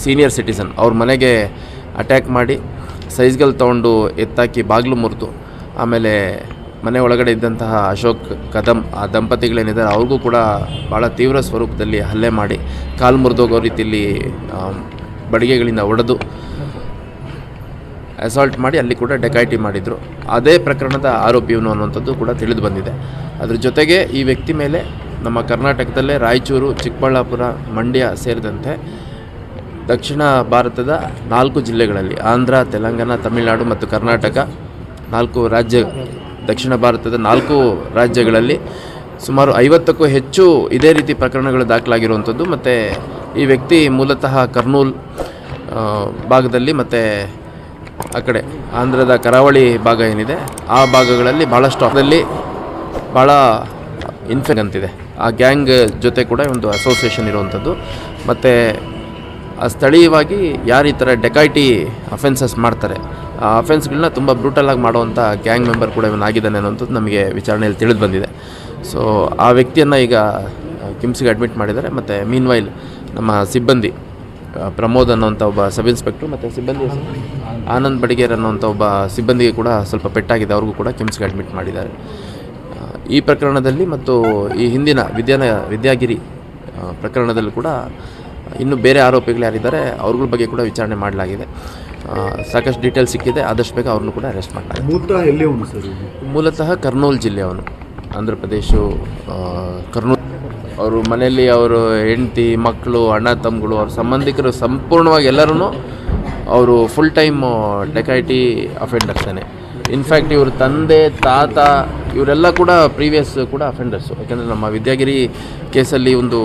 Senior citizen ಅವ್ರ ಮನೆಗೆ attack ಮಾಡಿ ಸೈಜ್ಗಳು ತೊಗೊಂಡು ಎತ್ತಾಕಿ ಬಾಗಿಲು ಮುರಿದು ಆಮೇಲೆ ಮನೆ ಒಳಗಡೆ ಇದ್ದಂತಹ ಅಶೋಕ್ ಕದಮ್ ಆ ದಂಪತಿಗಳೇನಿದ್ದಾರೆ ಅವ್ರಿಗೂ ಕೂಡ ಭಾಳ ತೀವ್ರ ಸ್ವರೂಪದಲ್ಲಿ ಹಲ್ಲೆ ಮಾಡಿ ಕಾಲು ಮುರಿದೋಗೋ ರೀತಿಯಲ್ಲಿ ಬಡಿಗೆಗಳಿಂದ ಹೊಡೆದು ಅಸಾಲ್ಟ್ ಮಾಡಿ ಅಲ್ಲಿ ಕೂಡ ಡೆಕಾಯಿಟಿ ಮಾಡಿದರು. ಅದೇ ಪ್ರಕರಣದ ಆರೋಪಿಯವನು ಅನ್ನುವಂಥದ್ದು ಕೂಡ ತಿಳಿದು ಬಂದಿದೆ. ಅದ್ರ ಜೊತೆಗೆ ಈ ವ್ಯಕ್ತಿ ಮೇಲೆ ನಮ್ಮ ಕರ್ನಾಟಕದಲ್ಲೇ ರಾಯಚೂರು, ಚಿಕ್ಕಬಳ್ಳಾಪುರ, ಮಂಡ್ಯ ಸೇರಿದಂತೆ ದಕ್ಷಿಣ ಭಾರತದ 4 ಜಿಲ್ಲೆಗಳಲ್ಲಿ ಆಂಧ್ರ, ತೆಲಂಗಾಣ, ತಮಿಳುನಾಡು ಮತ್ತು ಕರ್ನಾಟಕ 4 ರಾಜ್ಯ, ದಕ್ಷಿಣ ಭಾರತದ 4 ರಾಜ್ಯಗಳಲ್ಲಿ ಸುಮಾರು 50ಕ್ಕೂ ಹೆಚ್ಚು ಇದೇ ರೀತಿ ಪ್ರಕರಣಗಳು ದಾಖಲಾಗಿರುವಂಥದ್ದು. ಮತ್ತು ಈ ವ್ಯಕ್ತಿ ಮೂಲತಃ ಕರ್ನೂಲ್ ಭಾಗದಲ್ಲಿ ಮತ್ತು ಆ ಕಡೆ ಆಂಧ್ರದ ಕರಾವಳಿ ಭಾಗ ಏನಿದೆ ಆ ಭಾಗಗಳಲ್ಲಿ ಭಾಳಷ್ಟು ಅದರಲ್ಲಿ ಭಾಳ ಅಂತಿದೆ. ಆ ಗ್ಯಾಂಗ್ ಜೊತೆ ಕೂಡ ಒಂದು ಅಸೋಸಿಯೇಷನ್ ಇರುವಂಥದ್ದು. ಮತ್ತು ಸ್ಥಳೀಯವಾಗಿ ಯಾರು ಈ ಥರ ಡೆಕಾಯಿಟಿ ಅಫೆನ್ಸಸ್ ಮಾಡ್ತಾರೆ ಆ ಅಫೆನ್ಸ್ಗಳನ್ನ ತುಂಬ ಬ್ರೂಟಲಾಗಿ ಮಾಡುವಂಥ ಗ್ಯಾಂಗ್ ಮೆಂಬರ್ ಕೂಡ ಇವನಾಗಿದ್ದಾನೆ ಅನ್ನೋಂಥದ್ದು ನಮಗೆ ವಿಚಾರಣೆಯಲ್ಲಿ ತಿಳಿದು ಬಂದಿದೆ. ಸೊ ಆ ವ್ಯಕ್ತಿಯನ್ನು ಈಗ ಕಿಮ್ಸ್ಗೆ ಅಡ್ಮಿಟ್ ಮಾಡಿದ್ದಾರೆ. ಮತ್ತು ಮೀನ್ವೈಲ್ ನಮ್ಮ ಸಿಬ್ಬಂದಿ ಪ್ರಮೋದ್ ಅನ್ನೋಂಥ ಒಬ್ಬ ಸಬ್ ಇನ್ಸ್ಪೆಕ್ಟ್ರು ಮತ್ತು ಸಿಬ್ಬಂದಿ ಆನಂದ್ ಬಡಿಗೇರ್ ಅನ್ನೋಂಥ ಒಬ್ಬ ಸಿಬ್ಬಂದಿಗೆ ಕೂಡ ಸ್ವಲ್ಪ ಪೆಟ್ಟಾಗಿದೆ, ಅವ್ರಿಗೂ ಕೂಡ ಕಿಮ್ಸ್ಗೆ ಅಡ್ಮಿಟ್ ಮಾಡಿದ್ದಾರೆ. ಈ ಪ್ರಕರಣದಲ್ಲಿ ಮತ್ತು ಈ ಹಿಂದಿನ ವಿದ್ಯಾಗಿರಿ ಪ್ರಕರಣದಲ್ಲಿ ಕೂಡ ಇನ್ನು ಬೇರೆ ಆರೋಪಿಗಳು ಯಾರಿದ್ದಾರೆ ಅವ್ರಗಳ ಬಗ್ಗೆ ಕೂಡ ವಿಚಾರಣೆ ಮಾಡಲಾಗಿದೆ. ಸಾಕಷ್ಟು ಡೀಟೇಲ್ಸ್ ಸಿಕ್ಕಿದೆ. ಆದಷ್ಟು ಬೇಗ ಅವ್ರನ್ನೂ ಕೂಡ ಅರೆಸ್ಟ್ ಮಾಡಲಾಗಿದೆ. ಮೂಲತಃ ಕರ್ನೂಲ್ ಜಿಲ್ಲೆಯವನು, ಆಂಧ್ರ ಪ್ರದೇಶ ಕರ್ನೂಲ್. ಅವರು ಮನೆಯಲ್ಲಿ ಅವರು ಹೆಂಡತಿ, ಮಕ್ಕಳು, ಅಣ್ಣ ತಮ್ಮಗಳು, ಅವ್ರ ಸಂಬಂಧಿಕರು ಸಂಪೂರ್ಣವಾಗಿ ಎಲ್ಲರೂ ಅವರು ಫುಲ್ ಟೈಮ್ ಡೆಕಾಯಿಟಿ ಅಫೆಂಡರ್ಸೇ. ಇನ್ಫ್ಯಾಕ್ಟ್ ಇವ್ರ ತಂದೆ, ತಾತ ಇವರೆಲ್ಲ ಕೂಡ ಪ್ರೀವಿಯಸ್ ಕೂಡ ಅಫೆಂಡರ್ಸು. ಯಾಕೆಂದರೆ ನಮ್ಮ ವಿದ್ಯಾಗಿರಿ ಕೇಸಲ್ಲಿ ಒಂದು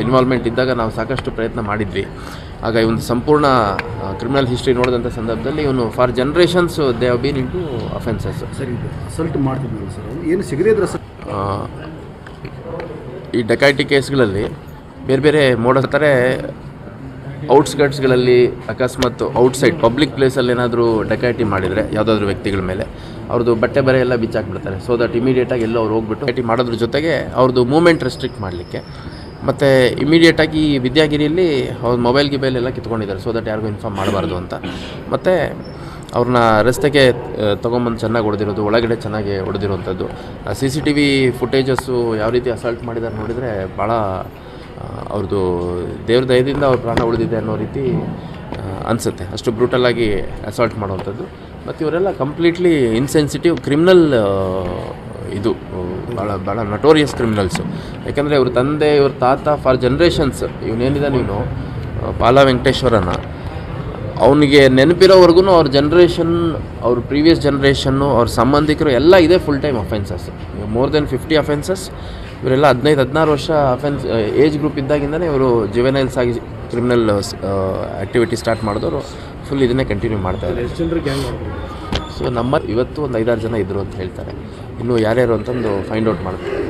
ಇನ್ವಾಲ್ವ್ಮೆಂಟ್ ಇದ್ದಾಗ ನಾವು ಸಾಕಷ್ಟು ಪ್ರಯತ್ನ ಮಾಡಿದ್ವಿ. ಆಗ ಈ ಒಂದು ಸಂಪೂರ್ಣ ಕ್ರಿಮಿನಲ್ ಹಿಸ್ಟ್ರಿ ನೋಡಿದಂಥ ಸಂದರ್ಭದಲ್ಲಿ ಇವನು for generations they have been into offences. ಸರಿ, ಅಸಲ್ಟ್ ಮಾಡ್ತಿದ್ವಿ ಸರ್, ಏನು ಸಿಗದೇ ಇದ್ರೆ ಸರ್ ಈ ಡೆಕಾಯಿಟಿ ಕೇಸ್ಗಳಲ್ಲಿ ಬೇರೆ ಬೇರೆ ಮಾಡ್ತಾರೆ. ಔಟ್ಸ್ಕಟ್ಸ್ಗಳಲ್ಲಿ ಅಕಸ್ಮಾತ್ ಔಟ್ಸೈಡ್ ಪಬ್ಲಿಕ್ ಪ್ಲೇಸಲ್ಲಿ ಏನಾದರೂ ಡೆಕಾಯಿಟಿ ಮಾಡಿದರೆ ಯಾವುದಾದ್ರೂ ವ್ಯಕ್ತಿಗಳ ಮೇಲೆ ಅವ್ರದ್ದು ಬಟ್ಟೆ ಬರೆ ಎಲ್ಲ ಬಿಚ್ಚಾಕ್ಬಿಡ್ತಾರೆ. ಸೊ ದಟ್ ಇಮಿಡಿಯೇಟಾಗಿ ಎಲ್ಲೋ ಅವ್ರು ಹೋಗ್ಬಿಟ್ಟು ಡೆಕಾಯಿಟಿ ಮಾಡೋದ್ರ ಜೊತೆಗೆ ಅವ್ರದ್ದು ಮೂವ್ಮೆಂಟ್ ರೆಸ್ಟ್ರಿಕ್ಟ್ ಮಾಡಲಿಕ್ಕೆ ಮತ್ತು ಇಮಿಡಿಯೇಟಾಗಿ ವಿದ್ಯಾಗಿರಿಯಲ್ಲಿ ಅವ್ರ ಮೊಬೈಲ್ ಎಲ್ಲ ಕಿತ್ಕೊಂಡಿದ್ದಾರೆ. ಸೊ ದಟ್ ಯಾರಿಗೂ ಇನ್ಫಾರ್ಮ್ ಮಾಡಬಾರ್ದು ಅಂತ. ಮತ್ತು ಅವ್ರನ್ನ ರಸ್ತೆಗೆ ತೊಗೊಂಬಂದು ಚೆನ್ನಾಗಿ ಹೊಡೆದಿರೋದು, ಒಳಗಡೆ ಚೆನ್ನಾಗಿ ಹೊಡೆದಿರುವಂಥದ್ದು. CCTV ಫುಟೇಜಸ್ಸು ಯಾವ ರೀತಿ ಅಸಾಲ್ಟ್ ಮಾಡಿದ್ದಾರೆ ನೋಡಿದರೆ ಭಾಳ ಅವ್ರದ್ದು ದೇವ್ರ ದಯದಿಂದ ಅವ್ರ ಪ್ರಾಣ ಉಳಿದಿದೆ ಅನ್ನೋ ರೀತಿ ಅನಿಸುತ್ತೆ. ಅಷ್ಟು ಬ್ರೂಟಲಾಗಿ ಅಸಾಲ್ಟ್ ಮಾಡುವಂಥದ್ದು. ಮತ್ತು ಇವರೆಲ್ಲ ಕಂಪ್ಲೀಟ್ಲಿ ಇನ್ಸೆನ್ಸಿಟಿವ್ ಕ್ರಿಮಿನಲ್, ಇದು ಭಾಳ ನಟೋರಿಯಸ್ ಕ್ರಿಮಿನಲ್ಸು. ಯಾಕೆಂದರೆ ಇವ್ರ ತಂದೆ, ಇವ್ರ ತಾತ ಫಾರ್ ಜನ್ರೇಷನ್ಸ್ ಇವನೇನಿದೆ ನೀನು ಪಾಲ ವೆಂಕಟೇಶ್ವರನ ಅವನಿಗೆ ನೆನಪಿರೋವರೆಗೂ ಅವ್ರ ಜನ್ರೇಷನ್, ಅವ್ರ ಪ್ರೀವಿಯಸ್ ಜನ್ರೇಷನ್ನು, ಅವ್ರ ಸಂಬಂಧಿಕರು ಎಲ್ಲ ಇದೆ full time offences. More than 50 offences. ಇವರೆಲ್ಲ 15-16 ವರ್ಷ ಅಫೆನ್ಸ್ ಏಜ್ ಗ್ರೂಪ್ ಇದ್ದಾಗಿಂದನೇ ಇವರು ಜುವೆನೈಲ್ಸ್ ಆಗಿ ಕ್ರಿಮಿನಲ್ ಆ್ಯಕ್ಟಿವಿಟಿ ಸ್ಟಾರ್ಟ್ ಮಾಡಿದವರು ಫುಲ್ ಇದನ್ನೇ ಕಂಟಿನ್ಯೂ ಮಾಡ್ತಾಯಿದ್ದಾರೆ. ಸೊ ಇವತ್ತು ಒಂದು 5-6 ಜನ ಇದ್ದರು ಅಂತ ಹೇಳ್ತಾರೆ. ಇನ್ನೂ ಯಾರ್ಯಾರು ಅಂತಂದು ಫೈಂಡ್ ಔಟ್ ಮಾಡ್ತಾರೆ.